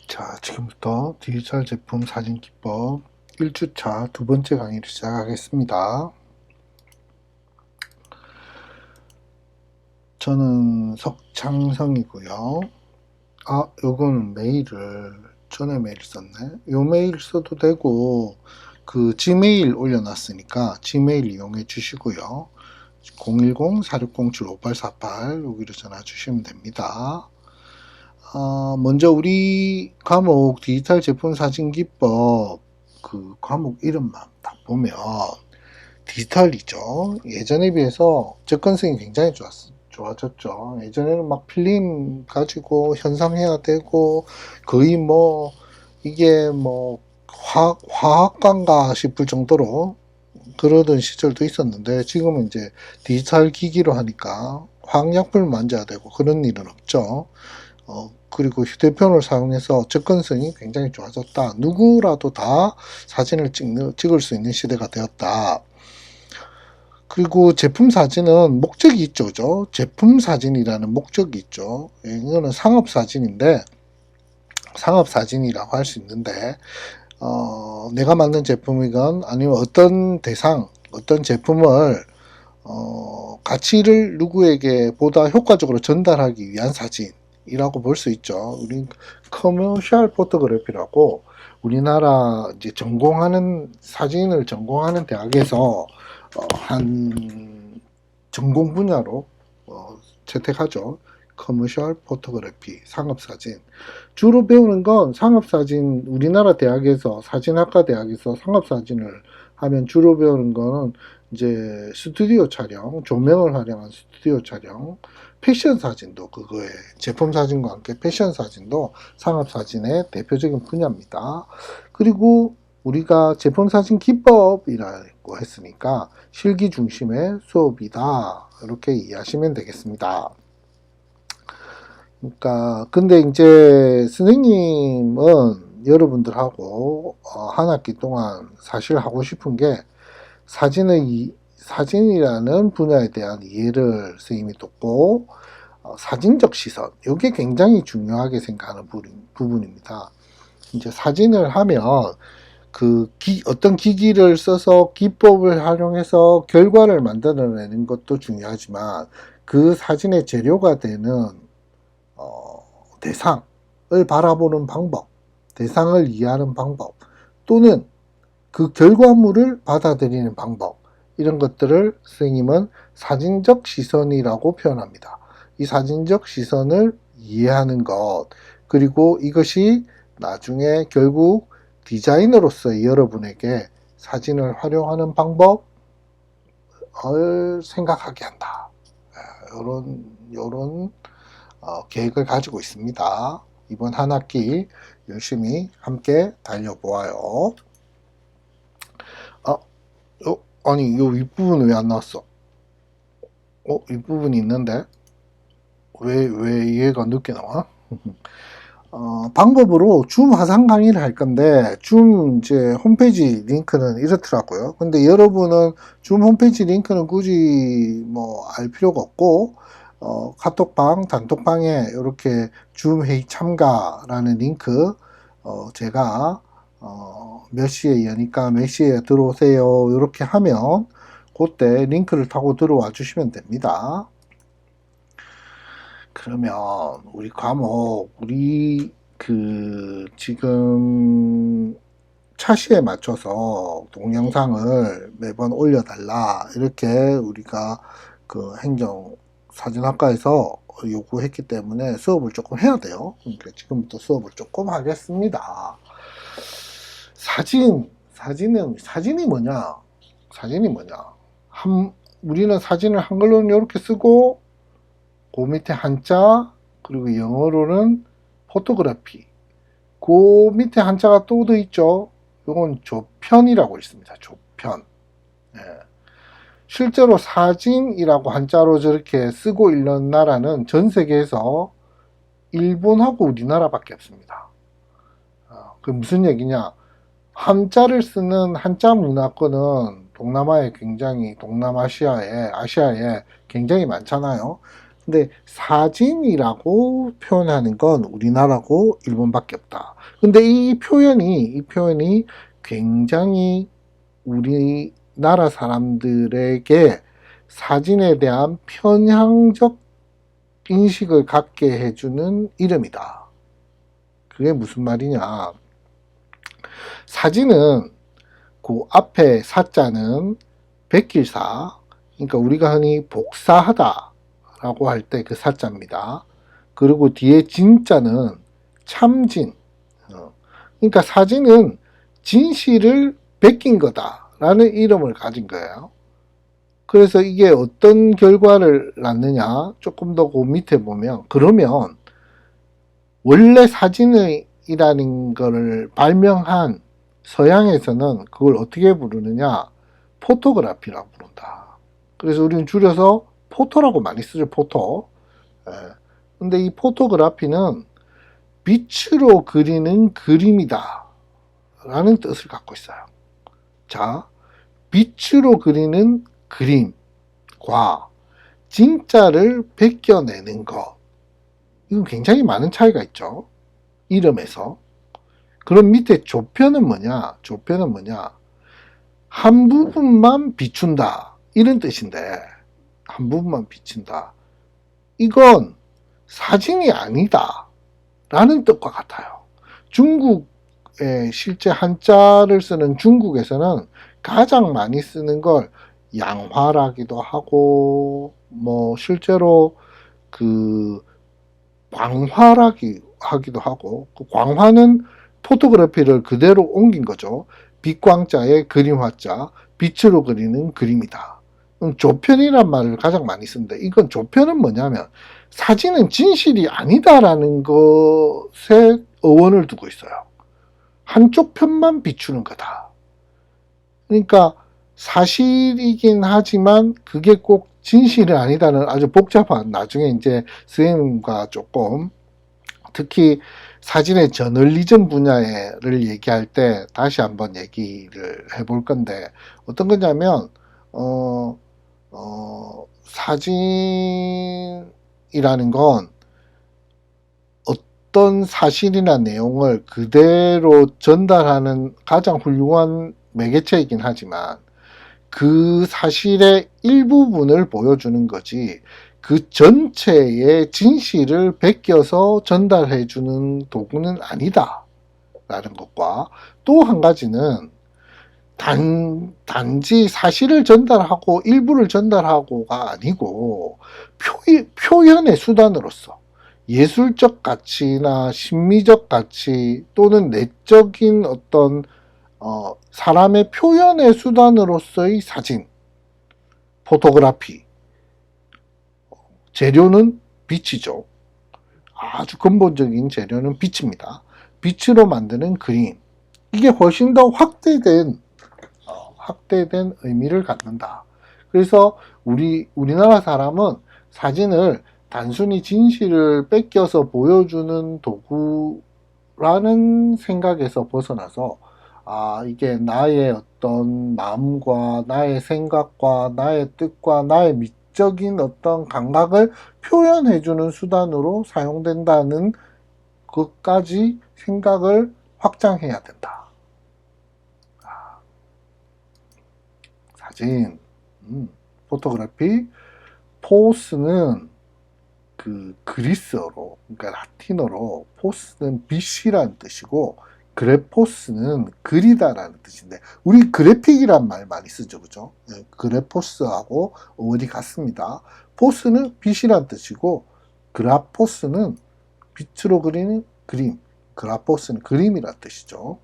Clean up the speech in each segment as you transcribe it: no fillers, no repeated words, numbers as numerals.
자, 지금부터 디지털 제품 사진 기법 1주차 두 번째 강의를 시작하겠습니다. 저는 석창성이고요. 요거는 메일을 전에 메일 썼네. 요 메일 써도 되고 그 지메일 올려놨으니까 지메일 이용해 주시고요. 010-4607-5848 여기로 전화 주시면 됩니다. 먼저 우리 과목 디지털 제품 사진 기법 그 과목 이름만 딱 보면 디지털이죠. 예전에 비해서 접근성이 굉장히 좋아졌죠. 예전에는 막 필름 가지고 현상해야 되고 거의 뭐 이게 뭐 화학관가 싶을 정도로 그러던 시절도 있었는데 지금은 이제 디지털 기기로 하니까 화학약품을 만져야 되고 그런 일은 없죠. 그리고 휴대폰을 사용해서 접근성이 굉장히 좋아졌다. 누구라도 다 사진을 찍을 수 있는 시대가 되었다. 그리고 제품 사진은 목적이 있죠. 제품 사진이라는 목적이 있죠. 이거는 상업 사진인데, 상업 사진이라고 할 수 있는데, 내가 만든 제품이건 아니면 어떤 대상, 어떤 제품을 가치를 누구에게 보다 효과적으로 전달하기 위한 사진이라고 볼 수 있죠. 우리 커머셜 포토그래피라고 우리나라 이제 전공하는 사진을 전공하는 대학에서 한 전공 분야로 채택하죠. 커머셜 포토그래피, 상업사진. 주로 배우는 건 상업사진, 우리나라 대학에서, 사진학과 대학에서 상업사진을 하면 주로 배우는 거는 이제 스튜디오 촬영, 조명을 활용한 스튜디오 촬영, 패션 사진도 그거에, 제품 사진과 함께 패션 사진도 상업사진의 대표적인 분야입니다. 그리고 우리가 제품 사진 기법이라고 했으니까 실기 중심의 수업이다. 이렇게 이해하시면 되겠습니다. 그러니까 근데 이제 선생님은 여러분들하고 한 학기 동안 사실 하고 싶은 게 사진이라는 분야에 대한 이해를 선생님이 뒀고 사진적 시선 이게 굉장히 중요하게 생각하는 부분입니다. 이제 사진을 하면 어떤 기기를 써서 기법을 활용해서 결과를 만들어내는 것도 중요하지만 그 사진의 재료가 되는 대상을 바라보는 방법, 대상을 이해하는 방법, 또는 그 결과물을 받아들이는 방법, 이런 것들을 선생님은 사진적 시선이라고 표현합니다. 이 사진적 시선을 이해하는 것, 그리고 이것이 나중에 결국 디자이너로서 여러분에게 사진을 활용하는 방법을 생각하게 한다. 이런 계획을 가지고 있습니다. 이번 한 학기 열심히 함께 달려보아요. 아니, 이 윗부분 왜 안 나왔어? 윗부분이 있는데? 왜 이해가 늦게 나와? 방법으로 줌 화상 강의를 할 건데, 줌 이제 홈페이지 링크는 이렇더라고요. 근데 여러분은 줌 홈페이지 링크는 굳이 뭐 알 필요가 없고, 카톡방, 단톡방에 이렇게 줌 회의 참가라는 링크, 제가, 몇 시에 여니까 몇 시에 들어오세요. 이렇게 하면, 그때 링크를 타고 들어와 주시면 됩니다. 그러면 우리 과목, 지금 차시에 맞춰서 동영상을 매번 올려달라. 이렇게 우리가 그 행정 사진학과에서 요구했기 때문에 수업을 조금 해야 돼요. 그러니까 지금부터 수업을 조금 하겠습니다. 사진이 뭐냐? 우리는 사진을 한글로는 이렇게 쓰고, 그 밑에 한자, 그리고 영어로는 포토그래피. 그 밑에 한자가 또 더 있죠. 이건 조편이라고 있습니다. 조편. 예. 실제로 사진이라고 한자로 저렇게 쓰고 있는 나라는 전 세계에서 일본하고 우리나라밖에 없습니다. 그 무슨 얘기냐? 한자를 쓰는 한자 문화권은 동남아시아에 굉장히 많잖아요. 근데 사진이라고 표현하는 건 우리나라고 일본밖에 없다. 근데 이 표현이 굉장히 우리나라 사람들에게 사진에 대한 편향적 인식을 갖게 해주는 이름이다. 그게 무슨 말이냐. 사진은 그 앞에 사자는 백길사, 그러니까 우리가 흔히 복사하다 라고 할 때 그 사자입니다. 그리고 뒤에 진자는 참진. 그러니까 사진은 진실을 베낀 거다 라는 이름을 가진 거예요. 그래서 이게 어떤 결과를 낳느냐, 조금 더 그 밑에 보면, 그러면 원래 사진이라는 것을 발명한 서양에서는 그걸 어떻게 부르느냐, 포토그래피라고 부른다. 그래서 우리는 줄여서 포토라고 많이 쓰죠. 포토. 근데 이 포토그래피는 빛으로 그리는 그림이다 라는 뜻을 갖고 있어요. 자, 빛으로 그리는 그림과 진짜를 베껴내는 것, 이건 굉장히 많은 차이가 있죠. 이름에서. 그럼 밑에 조편은 뭐냐? 조편은 뭐냐? 한 부분만 비춘다 이런 뜻인데, 한 부분만 비춘다, 이건 사진이 아니다 라는 뜻과 같아요. 중국에 실제 한자를 쓰는 중국에서는 가장 많이 쓰는 걸 양화라기도 하고, 뭐 실제로 그 광화하기도 하고, 그 광화는 포토그래피를 그대로 옮긴 거죠. 빛광자에 그림화자, 빛으로 그리는 그림이다. 조편이란 말을 가장 많이 쓰는데, 이건 조편은 뭐냐면 사진은 진실이 아니다라는 것에 어원을 두고 있어요. 한쪽 편만 비추는 거다. 그러니까 사실이긴 하지만 그게 꼭 진실이 아니다는 아주 복잡한, 나중에 이제 선생님과 조금 특히 사진의 저널리즘 분야를 얘기할 때 다시 한번 얘기를 해볼 건데, 어떤 거냐면 사진이라는 건 어떤 사실이나 내용을 그대로 전달하는 가장 훌륭한 매개체이긴 하지만 그 사실의 일부분을 보여주는 거지, 그 전체의 진실을 베껴서 전달해주는 도구는 아니다 라는 것과, 또 한 가지는 단지 사실을 전달하고 일부를 전달하고가 아니고 표현의 수단으로서 예술적 가치나 심미적 가치 또는 내적인 어떤 사람의 표현의 수단으로서의 사진, 포토그래피, 재료는 빛이죠. 아주 근본적인 재료는 빛입니다. 빛으로 만드는 그림, 이게 훨씬 더 확대된 의미를 갖는다. 그래서 우리나라 사람은 사진을 단순히 진실을 뺏겨서 보여주는 도구라는 생각에서 벗어나서, 이게 나의 어떤 마음과 나의 생각과 나의 뜻과 나의 미적인 어떤 감각을 표현해주는 수단으로 사용된다는 것까지 생각을 확장해야 된다. 사진, 포토그래피, 포스는 그 그리스어로, 그러니까 라틴어로 포스는 빛이라는 뜻이고, 그래포스는 그리다라는 뜻인데, 우리 그래픽이란 말 많이 쓰죠, 그죠? 네, 그래포스하고 어원이 같습니다. 포스는 빛이란 뜻이고, 그라포스는 빛으로 그리는 그림, 그라포스는 그림이란 뜻이죠.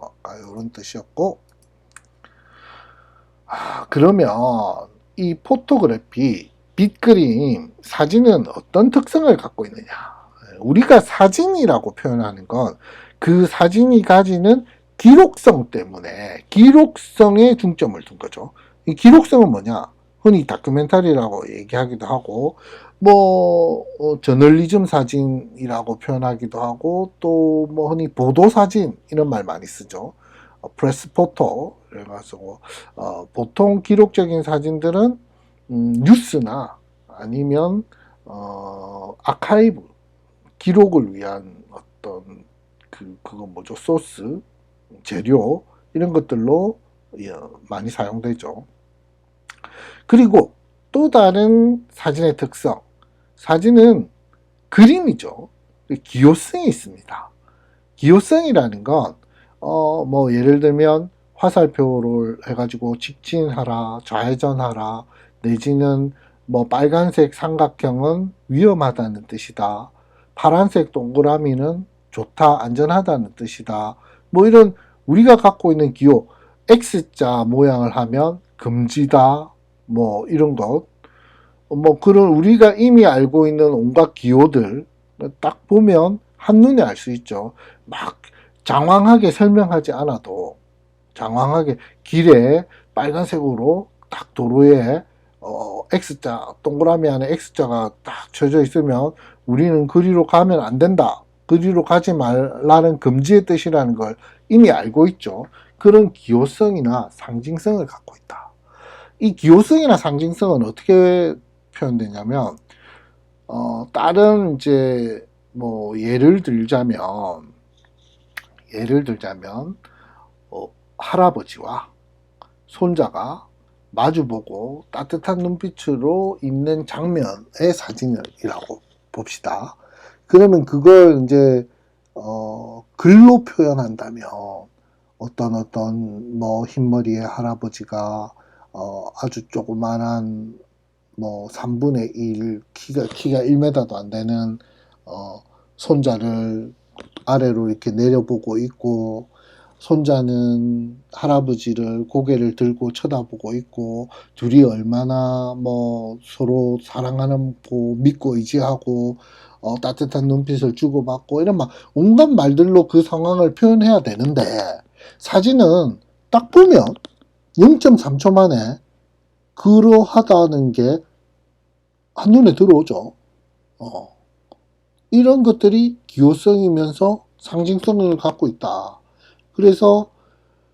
아까 이런 뜻이었고, 그러면 이 포토그래피, 빛그림, 사진은 어떤 특성을 갖고 있느냐? 우리가 사진이라고 표현하는 건 그 사진이 가지는 기록성 때문에 기록성에 중점을 둔 거죠. 이 기록성은 뭐냐? 흔히 다큐멘터리라고 얘기하기도 하고, 뭐 저널리즘 사진이라고 표현하기도 하고, 또 뭐 흔히 보도 사진 이런 말 많이 쓰죠. 프레스 포토. 그래가지고 보통 기록적인 사진들은 뉴스나 아니면 아카이브, 기록을 위한 어떤 그거 뭐죠? 소스, 재료, 이런 것들로 많이 사용되죠. 그리고 또 다른 사진의 특성, 사진은 그림이죠. 기호성이 있습니다. 기호성이라는 건, 뭐, 예를 들면, 화살표를 해가지고 직진하라, 좌회전하라, 내지는 뭐, 빨간색 삼각형은 위험하다는 뜻이다. 파란색 동그라미는 좋다, 안전하다는 뜻이다. 뭐, 이런 우리가 갖고 있는 기호, X자 모양을 하면 금지다, 뭐, 이런 것. 뭐, 그런 우리가 이미 알고 있는 온갖 기호들, 딱 보면 한눈에 알 수 있죠. 막 장황하게 설명하지 않아도 장황하게 길에 빨간색으로 딱 도로에 X자, 동그라미 안에 X자가 딱 쳐져 있으면 우리는 그리로 가면 안 된다. 그리로 가지 말라는 금지의 뜻이라는 걸 이미 알고 있죠. 그런 기호성이나 상징성을 갖고 있다. 이 기호성이나 상징성은 어떻게 표현되냐면, 다른 이제 뭐 예를 들자면 할아버지와 손자가 마주보고 따뜻한 눈빛으로 있는 장면의 사진이라고 봅시다. 그러면 그걸 이제 글로 표현한다면 어떤 뭐 흰머리의 할아버지가 아주 조그만한 뭐 3분의 1 키가 1m도 안 되는 손자를 아래로 이렇게 내려보고 있고, 손자는 할아버지를 고개를 들고 쳐다보고 있고, 둘이 얼마나 뭐 서로 사랑하고 믿고 의지하고 따뜻한 눈빛을 주고받고, 이런 막 온갖 말들로 그 상황을 표현해야 되는데, 사진은 딱 보면 0.3초 만에 그러하다는 게 한눈에 들어오죠. 이런 것들이 기호성이면서 상징성을 갖고 있다. 그래서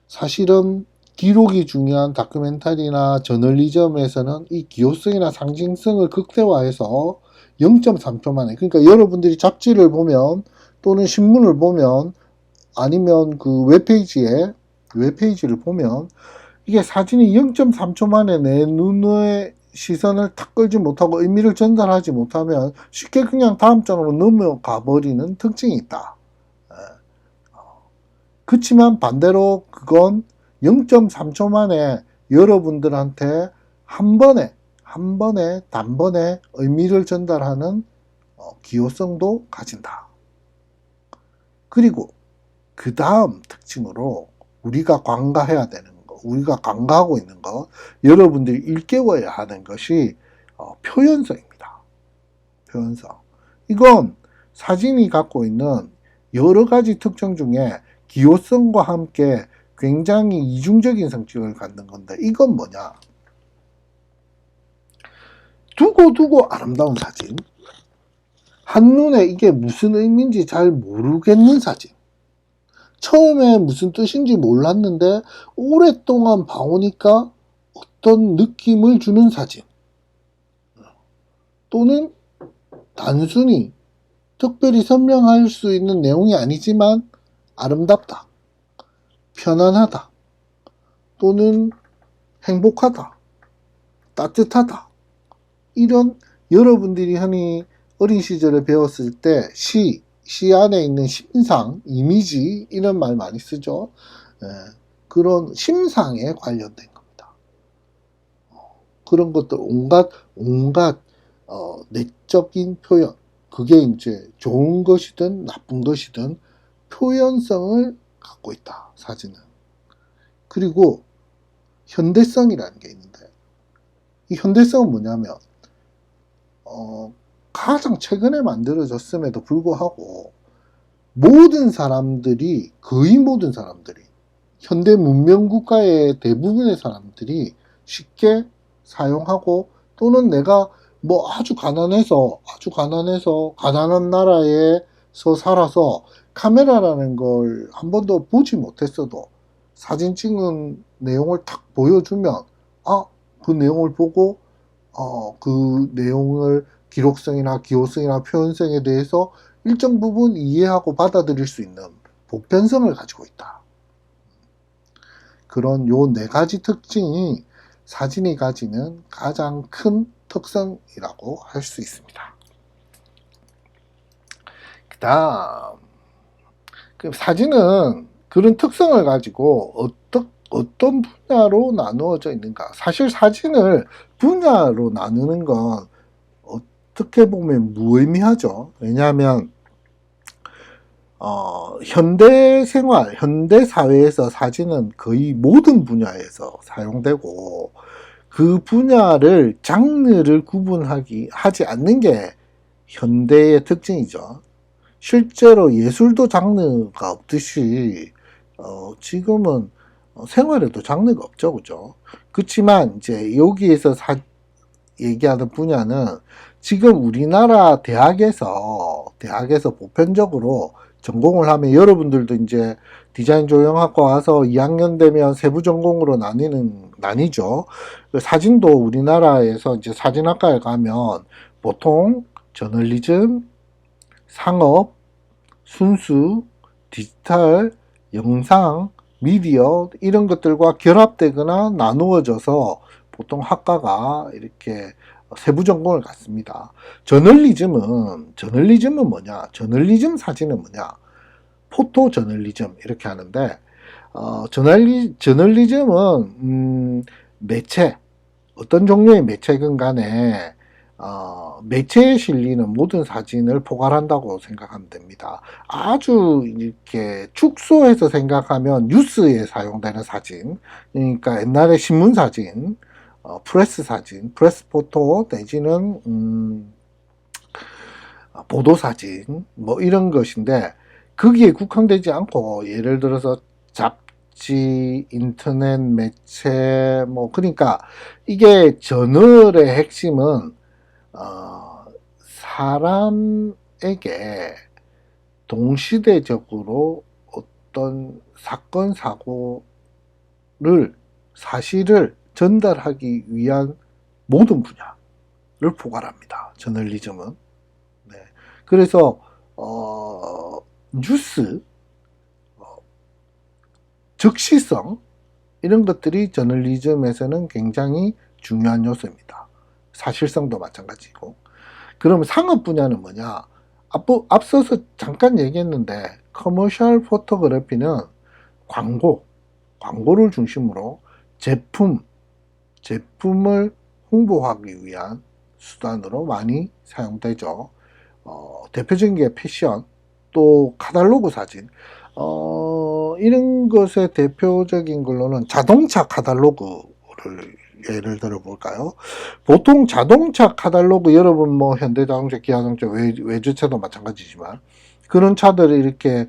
사실은 기록이 중요한 다큐멘터리나 저널리즘에서는 이 기호성이나 상징성을 극대화해서 0.3초 만에, 그러니까 여러분들이 잡지를 보면 또는 신문을 보면 아니면 그 웹페이지를 보면 이게 사진이 0.3초 만에 내 눈의 시선을 탁 끌지 못하고 의미를 전달하지 못하면 쉽게 그냥 다음 장으로 넘어가 버리는 특징이 있다. 그렇지만 반대로 그건 0.3초 만에 여러분들한테 한 번에 단번에 의미를 전달하는 기호성도 가진다. 그리고 그 다음 특징으로 우리가 관가해야 되는 거, 우리가 관가하고 있는 것, 여러분들이 일깨워야 하는 것이 표현성입니다. 표현성. 이건 사진이 갖고 있는 여러 가지 특징 중에 기호성과 함께 굉장히 이중적인 성격을 갖는 건데, 이건 뭐냐? 두고 아름다운 사진, 한눈에 이게 무슨 의미인지 잘 모르겠는 사진, 처음에 무슨 뜻인지 몰랐는데 오랫동안 봐오니까 어떤 느낌을 주는 사진, 또는 단순히 특별히 설명할 수 있는 내용이 아니지만 아름답다, 편안하다, 또는 행복하다, 따뜻하다, 이런 여러분들이 흔히 어린 시절에 배웠을 때 시 안에 있는 심상, 이미지, 이런 말 많이 쓰죠. 그런 심상에 관련된 겁니다. 그런 것들 온갖 내적인 표현, 그게 이제 좋은 것이든 나쁜 것이든 표현성을 갖고 있다, 사진은. 그리고 현대성이라는 게 있는데, 이 현대성은 뭐냐면 가장 최근에 만들어졌음에도 불구하고 거의 모든 사람들이, 현대 문명 국가의 대부분의 사람들이 쉽게 사용하고, 또는 내가 뭐 아주 가난한 나라에서 살아서 카메라라는 걸 한 번도 보지 못했어도 사진 찍은 내용을 탁 보여주면 그 내용을 보고 그 내용을 기록성이나 기호성이나 표현성에 대해서 일정 부분 이해하고 받아들일 수 있는 보편성을 가지고 있다. 그런 요 네 가지 특징이 사진이 가지는 가장 큰 특성이라고 할 수 있습니다. 그 다음, 사진은 그런 특성을 가지고 어떤 분야로 나누어져 있는가. 사실 사진을 분야로 나누는 건 어떻게 보면 무의미하죠. 왜냐하면 현대 생활, 현대 사회에서 사진은 거의 모든 분야에서 사용되고 그 분야를 장르를 하지 않는 게 현대의 특징이죠. 실제로 예술도 장르가 없듯이 지금은 생활에도 장르가 없죠, 그죠? 그렇지만 이제 여기에서 얘기하는 분야는 지금 우리나라 대학에서 보편적으로 전공을 하면 여러분들도 이제 디자인 조형학과 와서 2학년 되면 세부 전공으로 나뉘죠. 사진도 우리나라에서 이제 사진학과에 가면 보통 저널리즘, 상업, 순수, 디지털, 영상, 미디어 이런 것들과 결합되거나 나누어져서 보통 학과가 이렇게 세부 전공을 갖습니다. 저널리즘은 뭐냐? 저널리즘 사진은 뭐냐? 포토 저널리즘 이렇게 하는데 저널리즘은 매체 어떤 종류의 매체건 간에 매체에 실리는 모든 사진을 포괄한다고 생각하면 됩니다. 아주 이렇게 축소해서 생각하면 뉴스에 사용되는 사진, 그러니까 옛날에 신문 사진, 프레스 사진, 프레스 포토 내지는 보도 사진 뭐 이런 것인데 거기에 국한되지 않고 예를 들어서 잡지, 인터넷 매체 뭐 그러니까 이게 저널의 핵심은 사람에게 동시대적으로 어떤 사건 사실을 전달하기 위한 모든 분야를 포괄합니다. 저널리즘은. 네. 그래서 뉴스, 즉시성 이런 것들이 저널리즘에서는 굉장히 중요한 요소입니다. 사실성도 마찬가지고. 그러면 상업 분야는 뭐냐? 앞서서 잠깐 얘기했는데 커머셜 포토그래피는 광고를 중심으로 제품을 홍보하기 위한 수단으로 많이 사용되죠. 대표적인 게 패션, 또 카탈로그 사진, 이런 것의 대표적인 걸로는 자동차 카탈로그를 예를 들어 볼까요? 보통 자동차 카탈로그 여러분 뭐 현대자동차, 기아자동차, 외제차도 마찬가지지만 그런 차들이 이렇게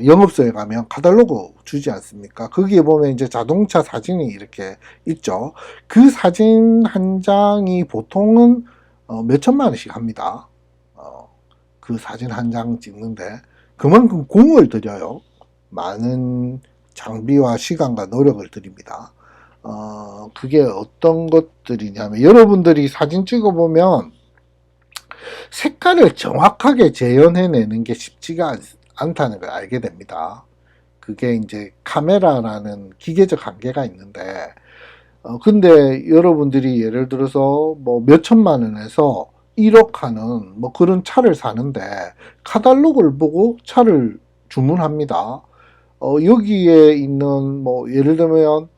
영업소에 가면 카탈로그 주지 않습니까? 거기에 보면 이제 자동차 사진이 이렇게 있죠. 그 사진 한 장이 보통은 몇 천만 원씩 합니다. 그 사진 한 장 찍는데 그만큼 공을 들여요. 많은 장비와 시간과 노력을 들입니다. 그게 어떤 것들이냐면 여러분들이 사진 찍어보면 색깔을 정확하게 재현해내는 게 쉽지가 않다는 걸 알게 됩니다. 그게 이제 카메라라는 기계적 한계가 있는데 근데 여러분들이 예를 들어서 뭐 몇천만 원에서 1억 하는 뭐 그런 차를 사는데 카탈로그를 보고 차를 주문합니다. 여기에 있는 뭐 예를 들면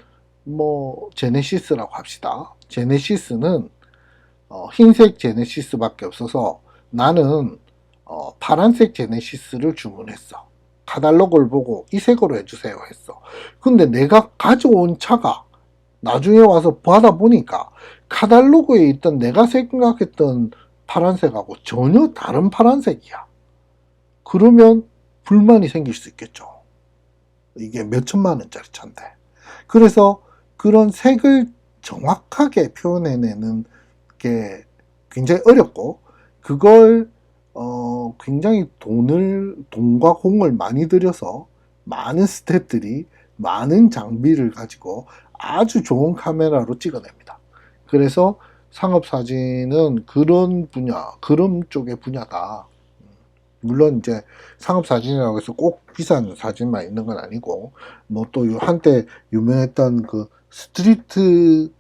뭐 제네시스라고 합시다. 제네시스는 흰색 제네시스밖에 없어서 나는 파란색 제네시스를 주문했어. 카탈로그를 보고 이 색으로 해주세요 했어. 근데 내가 가져온 차가 나중에 와서 받아보니까 카탈로그에 있던 내가 생각했던 파란색하고 전혀 다른 파란색이야. 그러면 불만이 생길 수 있겠죠. 이게 몇 천만 원짜리 차인데. 그래서 그런 색을 정확하게 표현해내는 게 굉장히 어렵고 그걸 굉장히 돈과 공을 많이 들여서 많은 스태프들이 많은 장비를 가지고 아주 좋은 카메라로 찍어냅니다. 그래서 상업사진은 그런 분야, 그런 쪽의 분야다. 물론 이제 상업사진이라고 해서 꼭 비싼 사진만 있는 건 아니고, 뭐 또 한때 유명했던 그 스트리트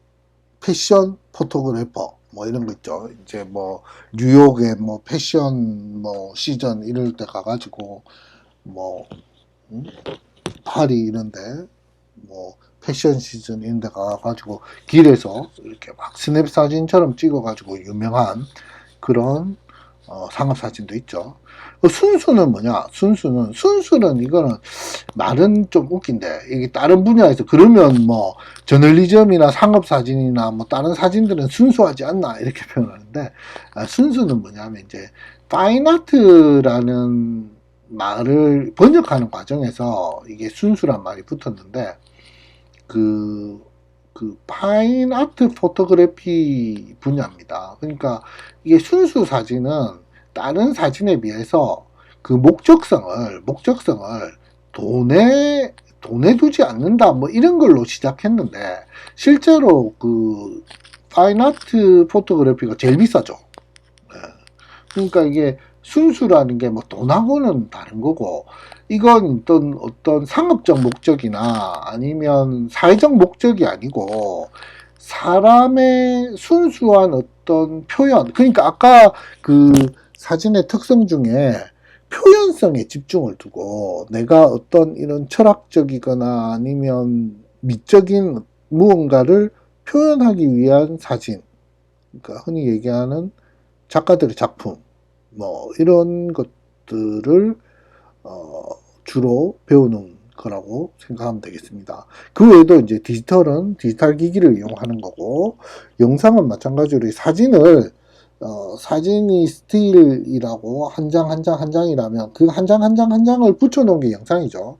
패션 포토그래퍼 뭐 이런 거 있죠. 이제 뭐 뉴욕의 뭐 패션 뭐 시전 이럴 때 가가지고 뭐 파리 이런데 뭐 패션 시즌 이런 데 가가지고 길에서 이렇게 막 스냅 사진처럼 찍어가지고 유명한 그런 상업 사진도 있죠. 순수는 뭐냐? 순수는 이거는 말은 좀 웃긴데, 이게 다른 분야에서 그러면 뭐 저널리즘이나 상업 사진이나 뭐 다른 사진들은 순수하지 않나 이렇게 표현하는데, 순수는 뭐냐면 이제 파인아트라는 말을 번역하는 과정에서 이게 순수란 말이 붙었는데, 그 파인 아트 포토그래피 분야입니다. 그러니까 이게 순수 사진은 다른 사진에 비해서 그 목적성을 돈에 두지 않는다 뭐 이런 걸로 시작했는데, 실제로 그 파인 아트 포토그래피가 제일 비싸죠. 그러니까 이게 순수라는 게 뭐 돈하고는 다른 거고, 이건 어떤 상업적 목적이나 아니면 사회적 목적이 아니고 사람의 순수한 어떤 표현, 그러니까 아까 그 사진의 특성 중에 표현성에 집중을 두고 내가 어떤 이런 철학적이거나 아니면 미적인 무언가를 표현하기 위한 사진, 그러니까 흔히 얘기하는 작가들의 작품 뭐 이런 것들을 주로 배우는 거라고 생각하면 되겠습니다. 그 외에도 이제 디지털 기기를 이용하는 거고, 영상은 마찬가지로 사진을 사진이 스틸이라고 한 장 한 장 한 장이라면 그 한 장 한 장 한 장을 붙여놓은 게 영상이죠.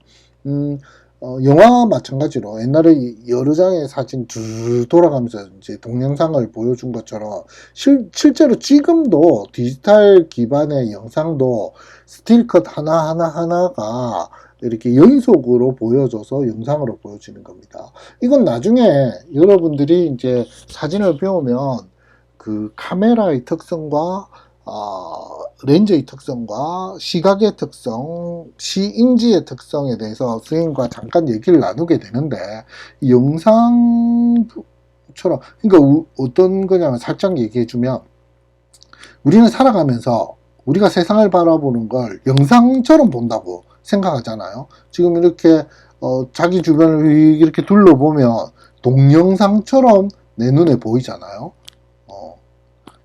영화 마찬가지로 옛날에 여러 장의 사진 쭉 돌아가면서 이제 동영상을 보여준 것처럼 실제로 지금도 디지털 기반의 영상도 스틸컷 하나가 이렇게 연속으로 보여줘서 영상으로 보여지는 겁니다. 이건 나중에 여러분들이 이제 사진을 배우면 그 카메라의 특성과 렌즈의 특성과 시각의 특성, 시인지의 특성에 대해서 선생님과 잠깐 얘기를 나누게 되는데, 영상처럼, 그러니까 어떤 거냐면 살짝 얘기해주면, 우리는 살아가면서 우리가 세상을 바라보는 걸 영상처럼 본다고 생각하잖아요. 지금 이렇게 자기 주변을 이렇게 둘러보면 동영상처럼 내 눈에 보이잖아요.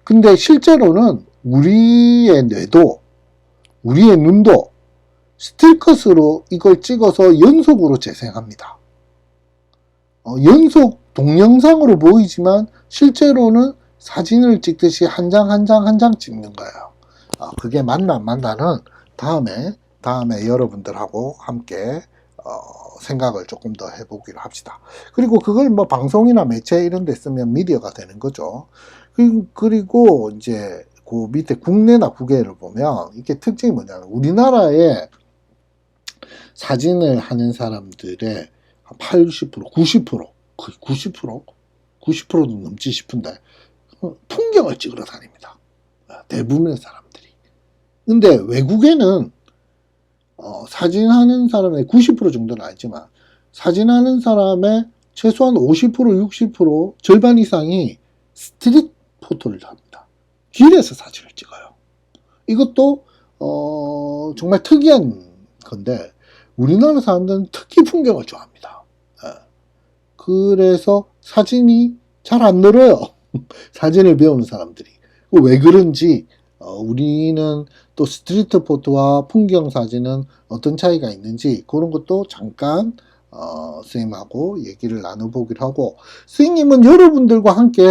근데 실제로는 우리의 뇌도, 우리의 눈도 스틸컷으로 이걸 찍어서 연속으로 재생합니다. 연속 동영상으로 보이지만 실제로는 사진을 찍듯이 한 장 한 장 한 장 찍는 거예요. 그게 맞나 안 맞나는 다음에 여러분들하고 함께 생각을 조금 더 해보기로 합시다. 그리고 그걸 뭐 방송이나 매체 이런 데 쓰면 미디어가 되는 거죠. 그리고 이제 그 밑에 국내나 국외를 보면 이게 특징이 뭐냐면, 우리나라에 사진을 하는 사람들의 한 80%, 90%, 거의 90%도 넘지 싶은데 풍경을 찍으러 다닙니다. 대부분의 사람들이. 근데 외국에는 사진하는 사람의 90% 정도는 아니지만 사진하는 사람의 최소한 50%, 60%, 절반 이상이 스트릿 포토를 합니다. 길에서 사진을 찍어요. 이것도 정말 특이한 건데, 우리나라 사람들은 특히 풍경을 좋아합니다. 그래서 사진이 잘 안 늘어요. 사진을 배우는 사람들이. 왜 그런지 우리는 또 스트리트 포토와 풍경 사진은 어떤 차이가 있는지 그런 것도 잠깐 선생님하고 얘기를 나눠보기로 하고, 선생님은 여러분들과 함께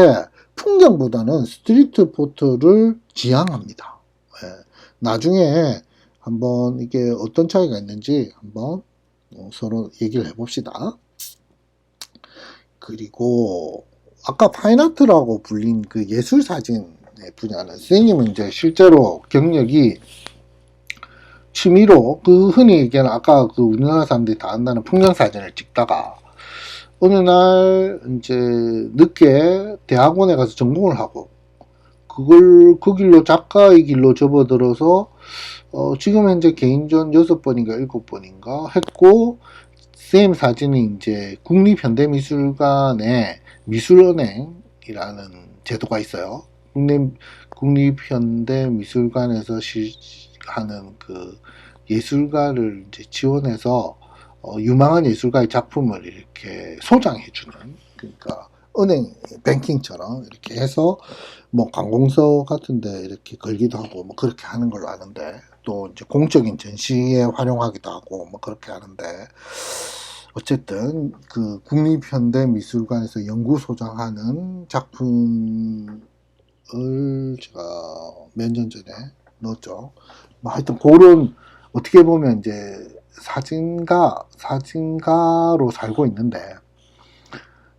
풍경보다는 스트리트 포토를 지향합니다. 나중에 한번 이게 어떤 차이가 있는지 한번 서로 얘기를 해봅시다. 그리고 아까 파인아트라고 불린 그 예술사진의 분야는, 선생님은 이제 실제로 경력이 취미로 그 흔히 얘기하는 아까 그 우리나라 사람들이 다 한다는 풍경사진을 찍다가 어느 날 이제 늦게 대학원에 가서 전공을 하고 그걸 그 길로 작가의 길로 접어들어서 지금 현재 개인전 6번인가 7번인가 했고 쌤 사진이 이제 국립현대미술관에 미술은행이라는 제도가 있어요. 국립현대미술관에서 하는 그 예술가를 이제 지원해서 유망한 예술가의 작품을 이렇게 소장해주는, 그러니까 은행 뱅킹처럼 이렇게 해서 뭐 관공서 같은데 이렇게 걸기도 하고 뭐 그렇게 하는 걸로 아는데, 또 이제 공적인 전시에 활용하기도 하고 뭐 그렇게 하는데, 어쨌든 그 국립현대미술관에서 연구소장하는 작품을 제가 몇 년 전에 넣었죠. 뭐 하여튼 그런, 어떻게 보면 이제 사진가로 살고 있는데,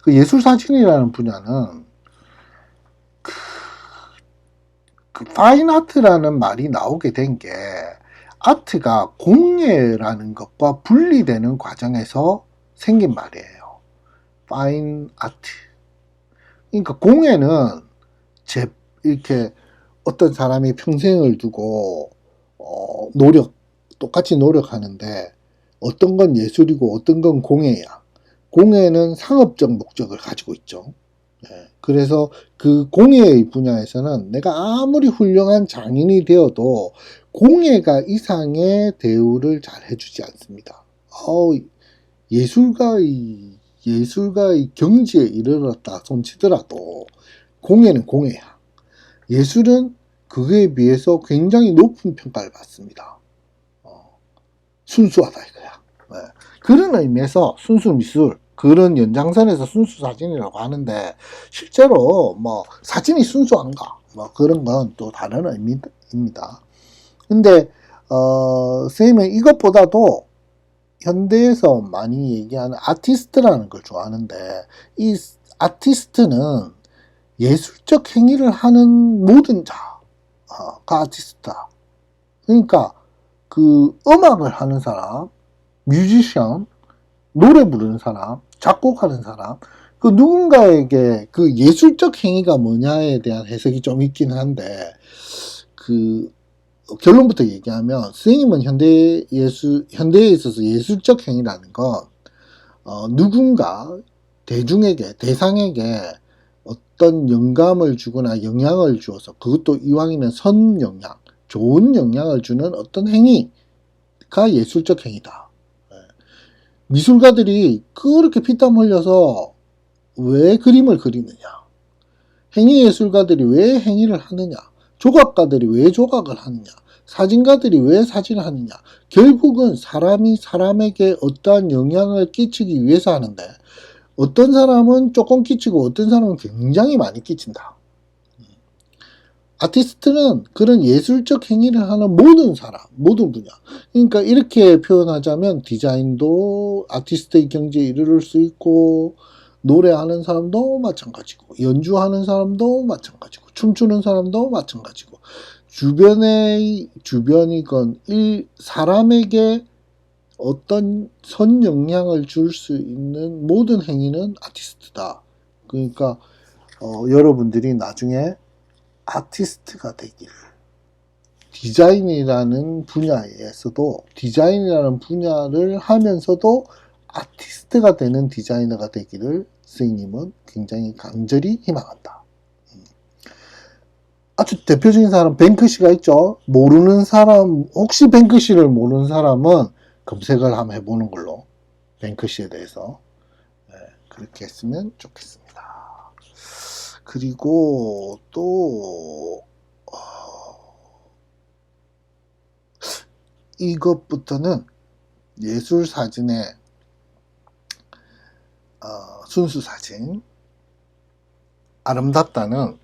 그 예술사진이라는 분야는 그 파인 아트라는 말이 나오게 된 게, 아트가 공예라는 것과 분리되는 과정에서 생긴 말이에요. 파인 아트. 그러니까 공예는 이렇게 어떤 사람이 평생을 두고 똑같이 노력하는데, 어떤 건 예술이고 어떤 건 공예야. 공예는 상업적 목적을 가지고 있죠. 그래서 그 공예의 분야에서는 내가 아무리 훌륭한 장인이 되어도 공예가 이상의 대우를 잘 해주지 않습니다. 예술가의 경지에 이르렀다 손치더라도 공예는 공예야. 예술은 그에 비해서 굉장히 높은 평가를 받습니다. 순수하다 이거야. 그런 의미에서 순수 미술, 그런 연장선에서 순수 사진이라고 하는데, 실제로 뭐 사진이 순수한가 뭐 그런 건 또 다른 의미입니다. 근데 선생님은 이것보다도 현대에서 많이 얘기하는 아티스트라는 걸 좋아하는데, 이 아티스트는 예술적 행위를 하는 모든 자가 아티스트다. 그러니까 그 음악을 하는 사람, 뮤지션, 노래 부르는 사람, 작곡하는 사람, 그 누군가에게 그 예술적 행위가 뭐냐에 대한 해석이 좀 있긴 한데, 그 결론부터 얘기하면 선생님은 현대에 있어서 예술적 행위라는 건 누군가 대상에게 어떤 영감을 주거나 영향을 주어서, 그것도 이왕이면 선 영향, 좋은 영향을 주는 어떤 행위가 예술적 행위다. 미술가들이 그렇게 피땀 흘려서 왜 그림을 그리느냐, 행위예술가들이 왜 행위를 하느냐, 조각가들이 왜 조각을 하느냐, 사진가들이 왜 사진을 하느냐, 결국은 사람이 사람에게 어떠한 영향을 끼치기 위해서 하는데, 어떤 사람은 조금 끼치고 어떤 사람은 굉장히 많이 끼친다. 아티스트는 그런 예술적 행위를 하는 모든 사람, 모든 분야. 그러니까 이렇게 표현하자면 디자인도 아티스트의 경지에 이르를 수 있고, 노래하는 사람도 마찬가지고, 연주하는 사람도 마찬가지고, 춤추는 사람도 마찬가지고, 주변이건 사람에게 어떤 선 영향을 줄 수 있는 모든 행위는 아티스트다. 그러니까 여러분들이 나중에 아티스트가 되기를, 디자인이라는 분야를 하면서도 아티스트가 되는 디자이너가 되기를 선생님은 굉장히 간절히 희망한다. 아주 대표적인 사람 뱅크시가 있죠. 모르는 사람, 혹시 뱅크시를 모르는 사람은 검색을 한번 해보는 걸로, 뱅크시에 대해서 그렇게 했으면 좋겠습니다. 그리고 또 이것부터는 예술사진의 순수사진, 아름답다는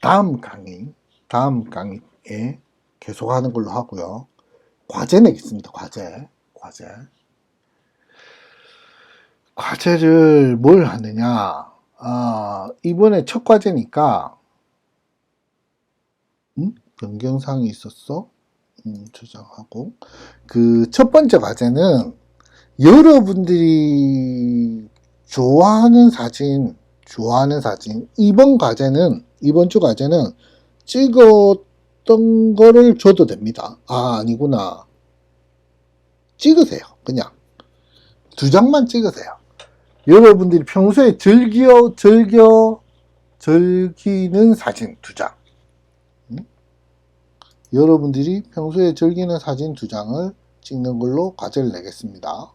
다음 강의에 계속하는 걸로 하고요. 과제 내겠습니다. 과제를 뭘 하느냐, 이번에 첫 과제니까 변경사항이 있었어. 저장하고, 그 첫 번째 과제는 여러분들이 좋아하는 사진, 이번 주 과제는 찍었던 거를 줘도 됩니다. 아, 아니구나. 찍으세요. 그냥. 2장만 찍으세요. 여러분들이 평소에 즐기는 사진 2장. 여러분들이 평소에 즐기는 사진 2장을 찍는 걸로 과제를 내겠습니다.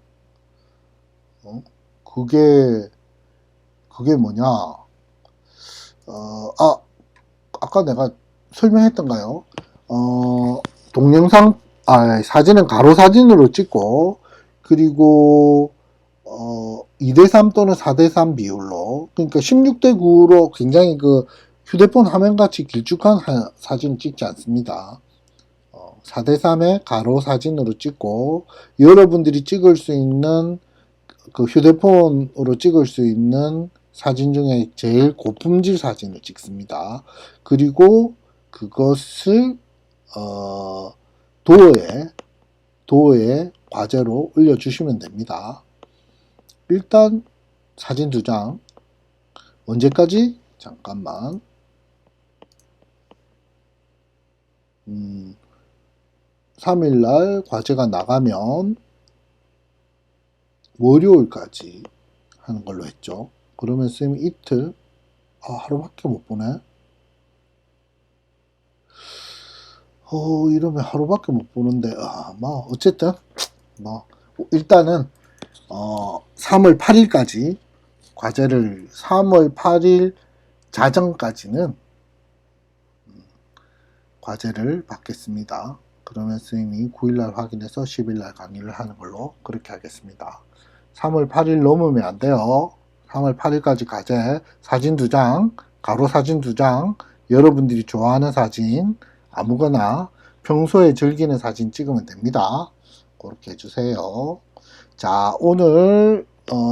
그게 뭐냐? 아까 내가 설명했던가요? 사진은 가로 사진으로 찍고, 그리고 2:3 또는 4:3 비율로, 그러니까 16:9로 굉장히 그 휴대폰 화면같이 길쭉한 사진을 찍지 않습니다. 4:3의 가로 사진으로 찍고, 여러분들이 찍을 수 있는 그 휴대폰으로 찍을 수 있는 사진 중에 제일 고품질 사진을 찍습니다. 그리고 그것을 도어에 과제로 올려주시면 됩니다. 일단 사진 2장 언제까지? 잠깐만. 3일날 과제가 나가면 월요일까지 하는 걸로 했죠. 그러면 쌤이 이틀, 하루밖에 못 보네. 이러면 하루밖에 못 보는데, 어쨌든, 일단은, 3월 8일까지, 과제를 3월 8일 자정까지는, 과제를 받겠습니다. 그러면 선생님이 9일날 확인해서 10일날 강의를 하는 걸로 그렇게 하겠습니다. 3월 8일 넘으면 안 돼요. 3월 8일까지 과제, 사진 2장, 가로 사진 2장, 여러분들이 좋아하는 사진, 아무거나 평소에 즐기는 사진 찍으면 됩니다. 그렇게 해주세요. 자, 오늘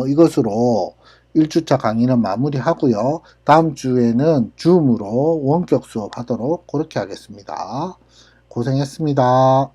이것으로 1주차 강의는 마무리하고요. 다음 주에는 줌으로 원격 수업하도록 그렇게 하겠습니다. 고생했습니다.